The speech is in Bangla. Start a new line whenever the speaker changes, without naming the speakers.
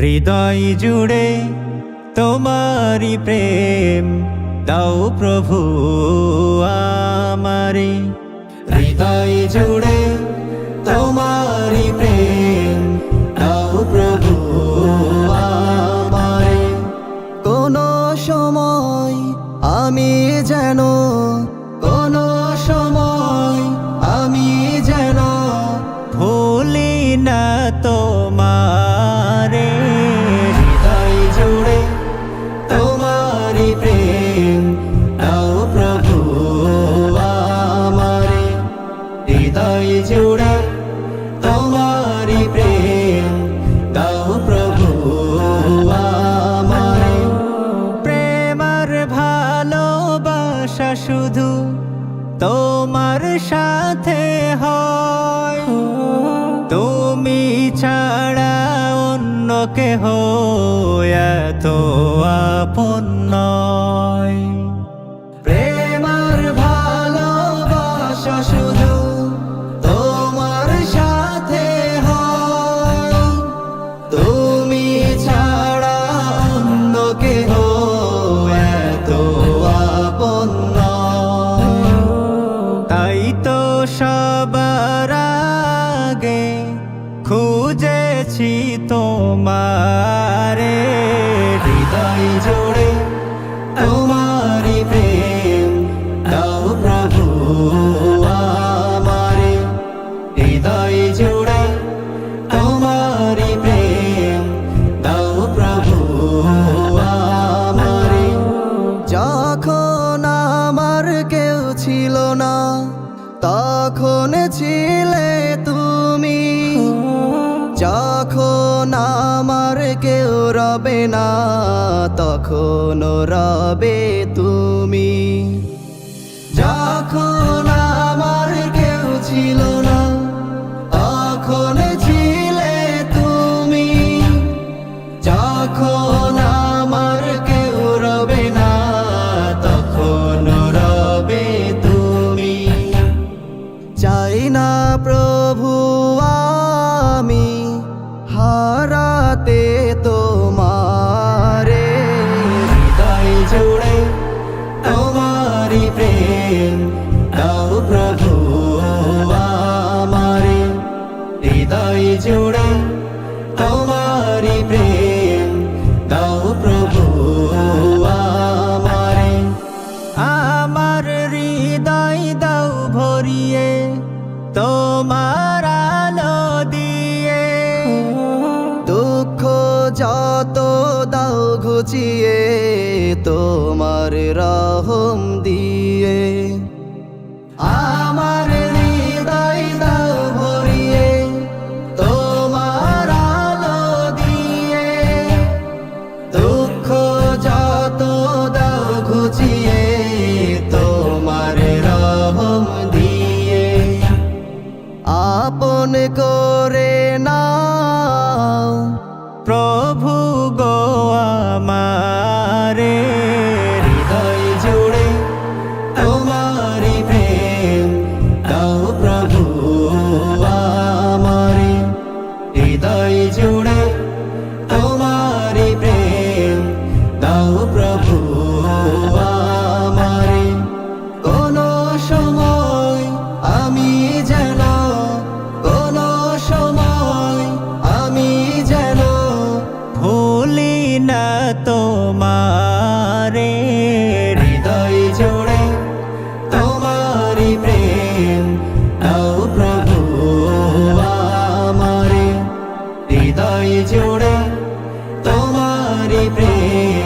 হৃদয় জুড়ে তোমারি প্রেম দাও প্রভু আমারে। হৃদয় জুড়ে তোমারি প্রেম দাও প্রভু আমারে।
কোনো সময় আমি যেন কোনো সময় আমি যেন
ভুলি না তোমারে। হৃদয় জুড়ে তোমারি প্রেম দাও প্রভু আমারে। হৃদয় জুড়ে তোমারি প্রেম দাও প্রভু আমারে। প্রেম আর ভালোবাসা শুধু তোমার সাথে হয়, তুমি ছাড়া অন্য কেহ এত আপন নয়।
প্রেম আর ভালোবাসা শুধু তোমার সাথে হয়, তুমি ছাড়া অন্য কেহ এত আপন নয়।
তাই তো সবার আগে খুঁজেছি তোমারে। হৃদয় জুড়ে তোমারি প্রেম দাও প্রভু আমারে। হৃদয় জুড়ে তোমারি প্রেম দাও প্রভু আমারে।
যখন আমার কেউ ছিল না তখন ছিলে তুমি, যখন আমার কেউ রবে না তখন রবে তুমি। যখন আমার কেউ ছিল না তখন ছিলে তুমি, যখন আমার কেউ রবে না তখন রবে তুমি। চাই না প্রভু আমি হারাতে তোমারে।
হৃদয় জুড়ে তোমারি প্রেম দাও প্রভু আমারে। হৃদয় জুড়ে তোমারি প্রেম দাও প্রভু আমারে। আমার হৃদয় দাও ভরিয়ে তোমার আলো দিয়ে,
দুঃখ যত দাও ঘুচিয়ে তোমার রহম দিয়ে। আমার হৃদয় দাও ভরিয়ে তোমার আলো দিয়ে, দুঃখ যত দাও ঘুচিয়ে তোমার রহম দিয়ে। আপন করে নাও
প্রভু গো আমারে। হৃদয় জুড়ে তোমারি প্রেম দাও প্রভু আমারে। হৃদয় জুড়ে তোমারি প্রেম দাও প্রভু আমারে।
কোনো সময় আমি যেন কোনো সময় আমি যেন
ভুলি না তোমারে। হৃদয় জুড়ে তোমারি প্রেম দাও প্রভু আমারে। হৃদয় জুড়ে তোমারি প্রেম